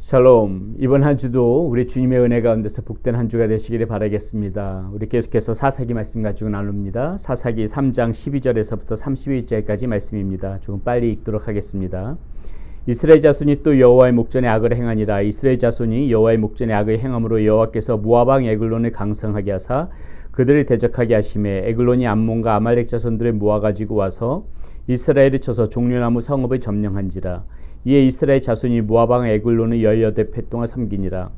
샬롬. 이번 한 주도 우리 주님의 은혜 가운데서 복된 한 주가 되시기를 바라겠습니다. 우리 계속해서 사사기 말씀 가지고 나눕니다. 사사기 3장 12절에서부터 31절까지 말씀입니다. 조금 빨리 읽도록 하겠습니다. 이스라엘 자손이 또 여호와의 목전에 악을 행하니라. 이스라엘 자손이 여호와의 목전에 악을 행함으로 여호와께서 모압 왕 에글론을 강성하게 하사 그들을 대적하게 하심에 에글론이 암몬과 아말렉 자손들을 모아가지고 와서 이스라엘을 쳐서 종려나무 성읍을 점령한지라. 이에 이스라엘 자손이 모압 왕 에글론을 18해 동안 섬기니라.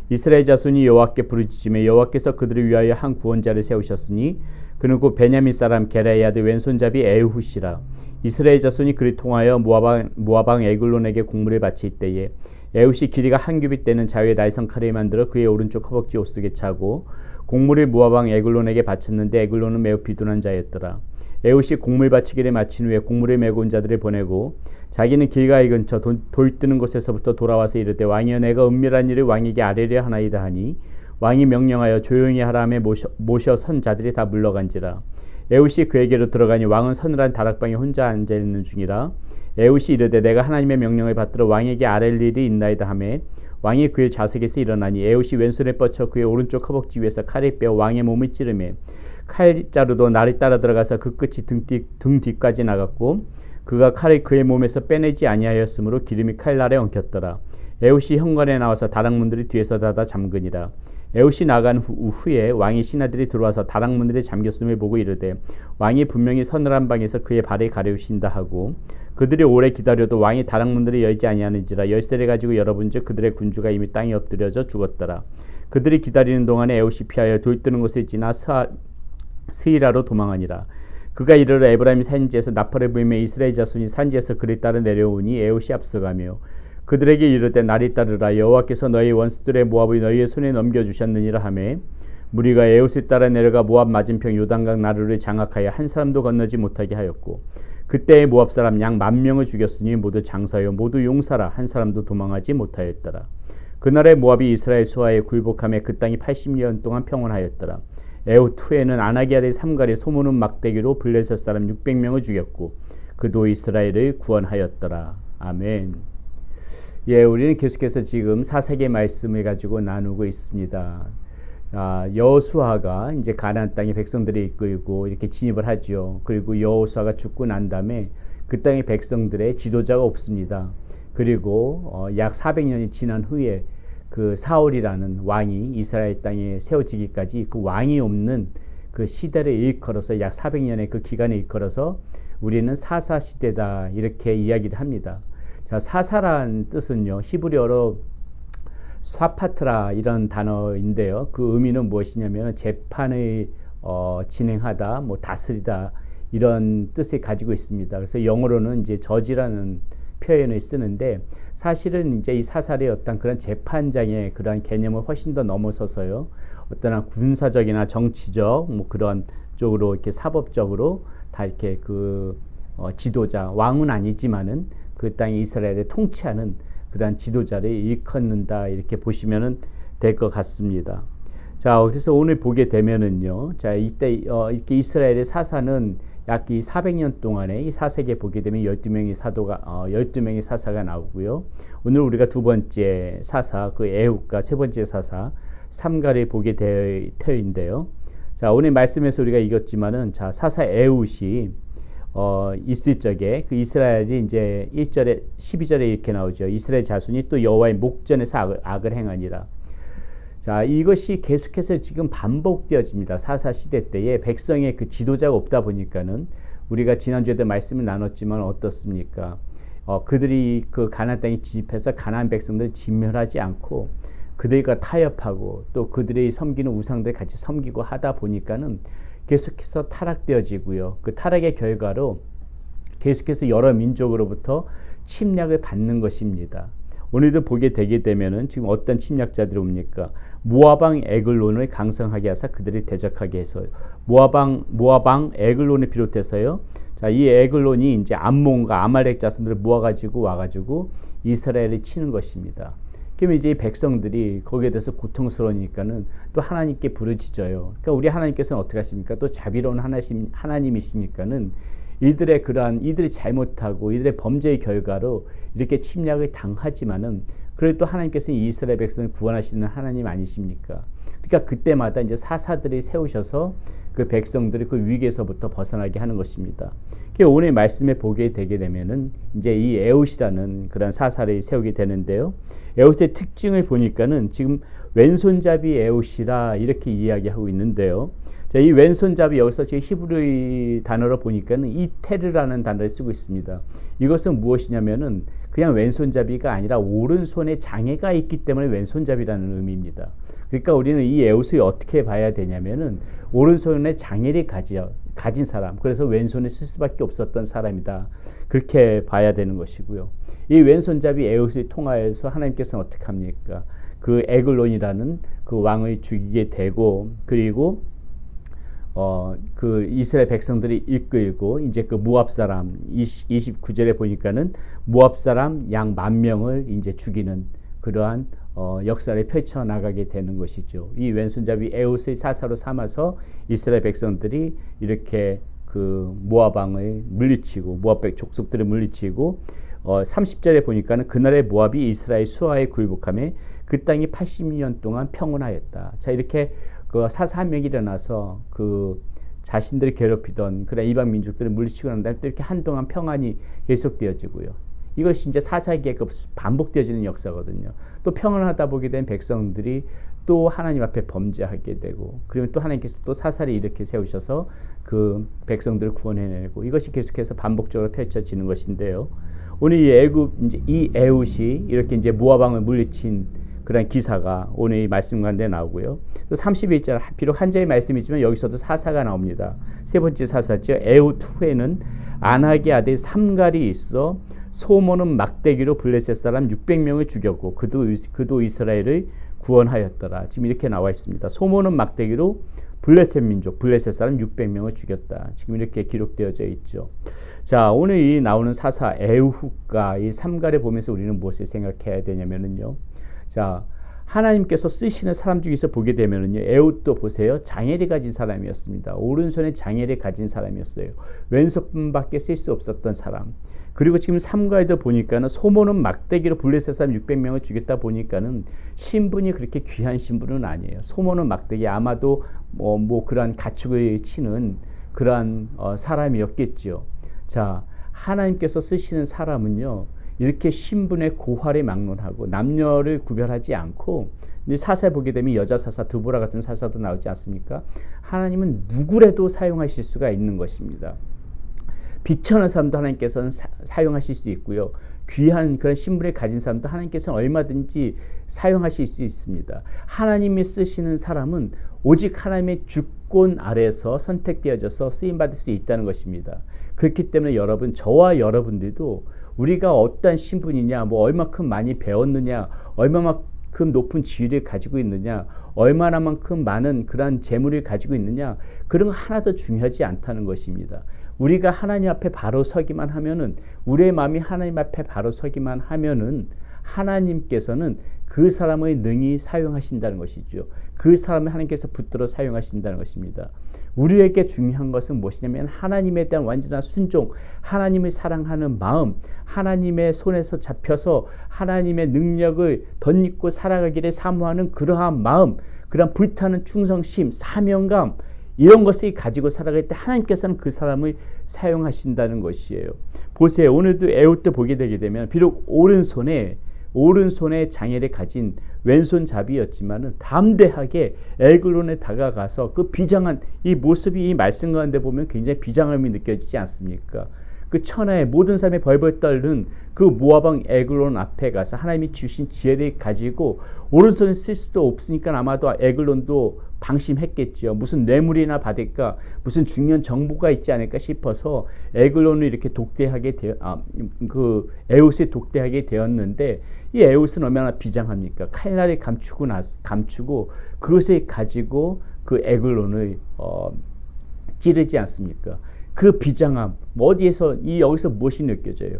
이스라엘 자손이 여호와께 부르짖으며 여호와께서 그들을 위하여 한 구원자를 세우셨으니 그는 곧 베냐민 사람 게라의 아들 왼손잡이 에훗이라. 이스라엘 자손이 그를 통하여 모압 왕 에글론에게 공물을 바칠 때에 에훗이 길이가 한 규빗 되는 자유의 날선 칼을 만들어 그의 오른쪽 허벅지 옷속에 차고 공물을 모압 왕 에글론에게 바쳤는데 에글론은 매우 비둔한 자였더라. 에훗이 공물 바치기를 마친 후에 공물을 메고 온 자들을 보내고 자기는 길가의 근처 돌 뜨는 곳에서부터 돌아와서 이르되 왕이여 내가 은밀한 일을 왕에게 아뢰려 하나이다 하니 왕이 명령하여 조용히 하라 하며 모셔 선 자들이 다 물러간지라. 에훗이 그에게로 들어가니 왕은 서늘한 다락방에 혼자 앉아있는 중이라. 에훗이 이르되 내가 하나님의 명령을 받들어 왕에게 아랠 일이 있나이다 하매 왕이 그의 좌석에서 일어나니 에훗이 왼손에 뻗쳐 그의 오른쪽 허벅지 위에서 칼을 빼어 왕의 몸을 찌르매 칼자루도 날이 따라 들어가서 그 끝이 등 뒤까지 나갔고 그가 칼을 그의 몸에서 빼내지 아니하였으므로 기름이 칼날에 엉켰더라. 에훗이 현관에 나와서 다락문들이 뒤에서 닫아 잠그니라. 에훗이 나간 후에 왕의 신하들이 들어와서 다락문들이 잠겼음을 보고 이르되 왕이 분명히 서늘한 방에서 그의 발을 가려우신다 하고 그들이 오래 기다려도 왕이 다락문들을 열지 아니하는지라. 열쇠를 가지고 열어본즉 그들의 군주가 이미 땅에 엎드려져 죽었더라. 그들이 기다리는 동안에 에훗이 피하여 돌 뜨는 곳을 지나 스이라로 도망하니라. 그가 이르러 에브라임 산지에서 나팔을 불며 이스라엘 자손이 산지에서 그를 따라 내려오니 에훗이 앞서가며 그들에게 이르되 날이 따르라. 여호와께서 너희 원수들의 모압을 너희의 손에 넘겨주셨느니라 하매 무리가 에훗을 따라 내려가 모압 맞은편 요단강 나루를 장악하여 한 사람도 건너지 못하게 하였고 그때의 모압 사람 양 10,000명을 죽였으니 모두 장사여 모두 용사라. 한 사람도 도망하지 못하였더라. 그날에 모압이 이스라엘 수하에 굴복하며 그 땅이 80년 동안 평온하였더라. 에훗 후에는 아나기 아들 삼갈이 소모는 막대기로 블레셋 사람 600명을 죽였고 그도 이스라엘을 구원하였더라. 아멘. 예, 우리는 계속해서 지금 사사기의 말씀을 가지고 나누고 있습니다. 여호수아가 이제 가나안 땅에 백성들이 이끌고 이렇게 진입을 하죠. 그리고 여호수아가 죽고 난 다음에 그 땅의 백성들의 지도자가 없습니다. 그리고 약 400년이 지난 후에 그 사울이라는 왕이 이스라엘 땅에 세워지기까지 그 왕이 없는 그 시대를 일컬어서 약 400년의 그 기간을 일컬어서 우리는 사사 시대다 이렇게 이야기를 합니다. 자, 사사란 뜻은요 히브리어로 스와파트라 이런 단어인데요. 그 의미는 무엇이냐면 재판을 진행하다, 뭐 다스리다 이런 뜻을 가지고 있습니다. 그래서 영어로는 이제 저지라는 표현을 쓰는데 사실은 이제 이 사살의 어떤 그런 재판장의 그러한 개념을 훨씬 더 넘어서서요. 어떤 군사적이나 정치적 뭐 그런 쪽으로 이렇게 사법적으로 다 이렇게 그 지도자 왕은 아니지만은 그 땅에 이스라엘을 통치하는 그러한 지도자를 일컫는다 이렇게 보시면은 될 것 같습니다. 자, 그래서 오늘 보게 되면은요. 자, 이때 이렇게 이스라엘의 사사는 약 이 400년 동안에 이 사세기에 보게 되면 12명의 사도가 12명의 사사가 나오고요. 오늘 우리가 두 번째 사사 그 에훗과 세 번째 사사 삼갈을 보게 되어인데요. 자, 오늘 말씀에서 우리가 읽었지만은 자, 사사 에훗이 있을 적에 그 이스라엘이 이제 1절에 12절에 이렇게 나오죠. 이스라엘 자손이 또 여호와의 목전에서 악을 행하니라. 자, 이것이 계속해서 지금 반복되어집니다. 사사 시대 때에 백성의 그 지도자가 없다 보니까는 우리가 지난주에도 말씀을 나눴지만 어떻습니까? 그들이 그 가나안 땅에 진입해서 가나안 백성들 진멸하지 않고 그들과 타협하고 또 그들이 섬기는 우상들 같이 섬기고 하다 보니까는 계속해서 타락되어지고요. 그 타락의 결과로 계속해서 여러 민족으로부터 침략을 받는 것입니다. 오늘도 보게 되게 되면은 지금 어떤 침략자들이 옵니까? 모압 왕 에글론을 강성하게 하사 그들을 대적하게 해서 모압 왕 에글론을 비롯해서요. 자, 이 에글론이 이제 암몬과 아말렉 자손들을 모아가지고 와가지고 이스라엘을 치는 것입니다. 그러면 이제 이 백성들이 거기에 대해서 고통스러우니까는 또 하나님께 부르짖어요. 그러니까 우리 하나님께서는 어떻게 하십니까? 또 자비로운 하나님이시니까는 이들이 잘못하고 이들의 범죄의 결과로 이렇게 침략을 당하지만은 그래도 또 하나님께서는 이스라엘 백성을 구원하시는 하나님 아니십니까? 그러니까 그때마다 이제 사사들이 세우셔서 그 백성들이 그 위기에서부터 벗어나게 하는 것입니다. 오늘 말씀에 보게 되게 되면은 이제 이 에웃이라는 그런 사사를 세우게 되는데요. 에웃의 특징을 보니까는 지금 왼손잡이 에웃이라 이렇게 이야기하고 있는데요. 자, 이 왼손잡이 여기서 제 히브리 단어로 보니까는 이테르라는 단어를 쓰고 있습니다. 이것은 무엇이냐면은 그냥 왼손잡이가 아니라 오른손에 장애가 있기 때문에 왼손잡이라는 의미입니다. 그러니까 우리는 이 에웃을 어떻게 봐야 되냐면은 오른손에 장애를 가진 사람, 그래서 왼손을 쓸 수밖에 없었던 사람이다. 그렇게 봐야 되는 것이고요. 이 왼손잡이 에웃을 통하여서 하나님께서는 어떻게 합니까? 그 에글론이라는 그 왕을 죽이게 되고, 그리고 그 이스라엘 백성들이 이끌고 이제 그 모압 사람 29절에 보니까는 모압 사람 양 10,000명을 이제 죽이는 그러한 역사를 펼쳐 나가게 되는 것이죠. 이 왼손잡이 에웃의 사사로 삼아서 이스라엘 백성들이 이렇게 그 모압 왕을 물리치고 모압 족속들을 물리치고 30절에 보니까는 그날의 모압이 이스라엘 수하에 굴복하며 그 땅이 80년 동안 평온하였다. 자, 이렇게 그 사사 한 명이 일어나서 그 자신들이 괴롭히던 그런 이방 민족들을 물리치고 난 다음에 또 이렇게 한동안 평안이 계속되어지고요. 이것이 이제 사사기에 반복되어지는 역사거든요. 또 평안하다 보게 된 백성들이 또 하나님 앞에 범죄하게 되고, 그러면 또 하나님께서 또 사사를 이렇게 세우셔서 그 백성들을 구원해내고, 이것이 계속해서 반복적으로 펼쳐지는 것인데요. 오늘 이 에웃이 이렇게 이제 모압 왕을 물리친 그런 기사가 오늘 이 말씀 가운데 나오고요. 또 31절, 비록 한 절의 말씀이지만 여기서도 사사가 나옵니다. 세 번째 사사죠. 에웃 후에는 아낙의 아들 삼갈이 있어 소모는 막대기로 블레셋 사람 600명을 죽였고 그도 이스라엘을 구원하였더라. 지금 이렇게 나와 있습니다. 소모는 막대기로 블레셋 민족, 블레셋 사람 600명을 죽였다. 지금 이렇게 기록되어져 있죠. 자, 오늘 이 나오는 사사 에웃과 이 삼갈을 보면서 우리는 무엇을 생각해야 되냐면은요. 자, 하나님께서 쓰시는 사람 중에서 보게 되면은요, 에웃도 보세요. 장애를 가진 사람이었습니다. 오른손에 장애를 가진 사람이었어요. 왼손밖에 쓸 수 없었던 사람. 그리고 지금 삼가에도 보니까는 소모는 막대기로 블레셋 사람 600명을 죽였다 보니까는 신분이 그렇게 귀한 신분은 아니에요. 소모는 막대기, 아마도 뭐 그러한 가축을 치는 그러한 사람이었겠죠. 자, 하나님께서 쓰시는 사람은요, 이렇게 신분의 고하를 막론하고 남녀를 구별하지 않고, 사사에 보게 되면 여자 사사 드보라 같은 사사도 나오지 않습니까? 하나님은 누구라도 사용하실 수가 있는 것입니다. 비천한 사람도 하나님께서는 사용하실 수 있고요. 귀한 그런 신분을 가진 사람도 하나님께서는 얼마든지 사용하실 수 있습니다. 하나님이 쓰시는 사람은 오직 하나님의 주권 아래서 선택되어져서 쓰임받을 수 있다는 것입니다. 그렇기 때문에 여러분, 저와 여러분들도 우리가 어떠한 신분이냐, 뭐 얼마큼 많이 배웠느냐, 얼마만큼 높은 지위를 가지고 있느냐, 얼마나만큼 많은 그런 재물을 가지고 있느냐, 그런 거 하나도 중요하지 않다는 것입니다. 우리가 하나님 앞에 바로 서기만 하면은, 우리의 마음이 하나님 앞에 바로 서기만 하면은 하나님께서는 그 사람의 능히 사용하신다는 것이죠. 그 사람을 하나님께서 붙들어 사용하신다는 것입니다. 우리에게 중요한 것은 무엇이냐면 하나님에 대한 완전한 순종, 하나님을 사랑하는 마음, 하나님의 손에서 잡혀서 하나님의 능력을 덧입고 살아가기를 사모하는 그러한 마음, 그러한 불타는 충성심, 사명감, 이런 것을 가지고 살아갈 때 하나님께서는 그 사람을 사용하신다는 것이에요. 보세요. 오늘도 에웃도 보게 되게 되면 비록 오른손에 장애를 가진 왼손잡이였지만은 담대하게 에글론에 다가가서 그 비장한 이 모습이 이 말씀 가운데 보면 굉장히 비장함이 느껴지지 않습니까? 그 천하의 모든 사람이 벌벌 떨는 그 모압왕 에글론 앞에 가서 하나님이 주신 지혜를 가지고 오른손을 쓸 수도 없으니까 아마도 에글론도 방심했겠죠. 무슨 뇌물이나 받을까, 무슨 중요한 정보가 있지 않을까 싶어서 에글론을 이렇게 에웃을 독대하게 되었는데, 이 에웃은 얼마나 비장합니까? 칼날을 감추고 그것을 가지고 그 에글론을 찌르지 않습니까? 그 비장함, 어디에서 여기서 무엇이 느껴져요?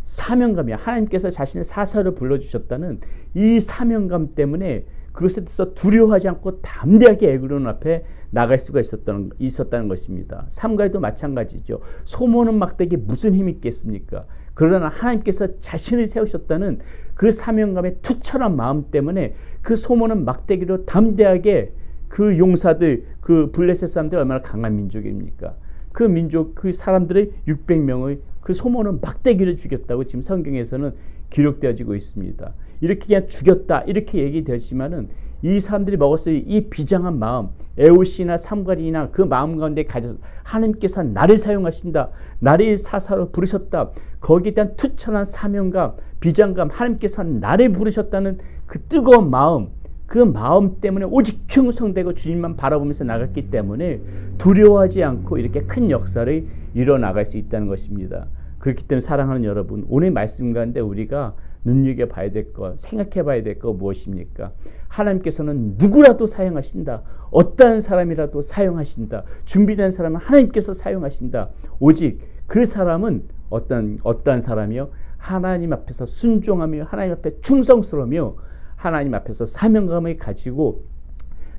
사명감이야. 하나님께서 자신의 사사를 불러주셨다는 이 사명감 때문에 그것에 대해서 두려워하지 않고 담대하게 에글론 앞에 나갈 수가 있었다는 것입니다. 삼가에도 마찬가지죠. 소모는 막대기 무슨 힘이 있겠습니까? 그러나 하나님께서 자신을 세우셨다는 그 사명감의 투철한 마음 때문에 그 소모는 막대기로 담대하게 그 용사들, 그 블레셋 사람들 얼마나 강한 민족입니까? 그 민족, 그 사람들의 600명의 그 소모는 막대기를 죽였다고 지금 성경에서는 기록되어지고 있습니다. 이렇게 그냥 죽였다 이렇게 얘기되지만은 이 사람들이 먹었을 이 비장한 마음, 에옷이나 삼갈이나 그 마음 가운데 가져서 하나님께서 나를 사용하신다, 나를 사사로 부르셨다, 거기에 대한 투철한 사명감, 비장감, 하나님께서 나를 부르셨다는 그 뜨거운 마음, 그 마음 때문에 오직 충성되고 주님만 바라보면서 나갔기 때문에 두려워하지 않고 이렇게 큰 역사를 이뤄나갈 수 있다는 것입니다. 그렇기 때문에 사랑하는 여러분, 오늘 말씀 가운데 우리가 눈여겨봐야 될 것, 생각해봐야 될 것 무엇입니까? 하나님께서는 누구라도 사용하신다. 어떠한 사람이라도 사용하신다. 준비된 사람은 하나님께서 사용하신다. 오직 그 사람은 어떠한 사람이요? 하나님 앞에서 순종하며 하나님 앞에 충성스러우며 하나님 앞에서 사명감을 가지고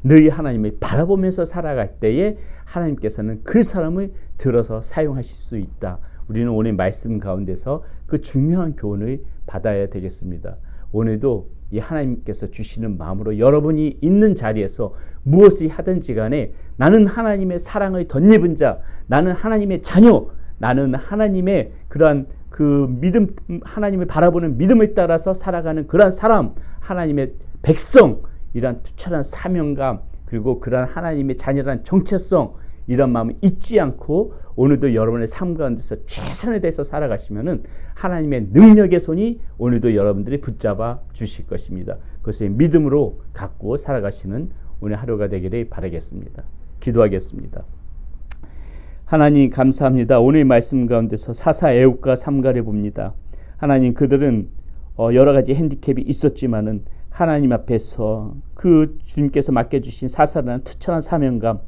너희 하나님을 바라보면서 살아갈 때에 하나님께서는 그 사람을 들어서 사용하실 수 있다. 우리는 오늘 말씀 가운데서 그 중요한 교훈을 받아야 되겠습니다. 오늘도 이 하나님께서 주시는 마음으로 여러분이 있는 자리에서 무엇을 하든지 간에 나는 하나님의 사랑을 덧입은 자, 나는 하나님의 자녀, 나는 하나님의 그러한 그 믿음, 하나님을 바라보는 믿음을 따라서 살아가는 그러한 사람, 하나님의 백성, 이러한 투철한 사명감, 그리고 그러한 하나님의 자녀라는 정체성, 이런 마음을 잊지 않고 오늘도 여러분의 삶 가운데서 최선을 다해서 살아가시면은 하나님의 능력의 손이 오늘도 여러분들이 붙잡아 주실 것입니다. 그것을 믿음으로 갖고 살아가시는 오늘 하루가 되기를 바라겠습니다. 기도하겠습니다. 하나님 감사합니다. 오늘 말씀 가운데서 사사 에웃과 삼갈을 봅니다. 하나님 그들은 여러 가지 핸디캡이 있었지만은 하나님 앞에서 그 주님께서 맡겨주신 사사라는 투철한 사명감,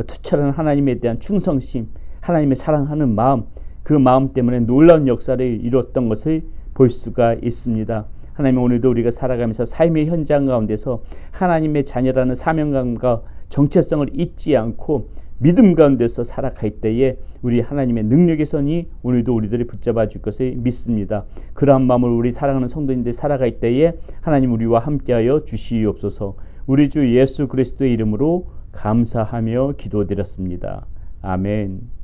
투철한 하나님에 대한 충성심, 하나님의 사랑하는 마음, 그 마음 때문에 놀라운 역사를 이루었던 것을 볼 수가 있습니다. 하나님 오늘도 우리가 살아가면서 삶의 현장 가운데서 하나님의 자녀라는 사명감과 정체성을 잊지 않고 믿음 가운데서 살아갈 때에 우리 하나님의 능력의 손이 오늘도 우리들을 붙잡아 줄 것을 믿습니다. 그러한 마음으로 우리 사랑하는 성도님들 살아갈 때에 하나님 우리와 함께하여 주시옵소서. 우리 주 예수 그리스도의 이름으로 감사하며 기도드렸습니다. 아멘.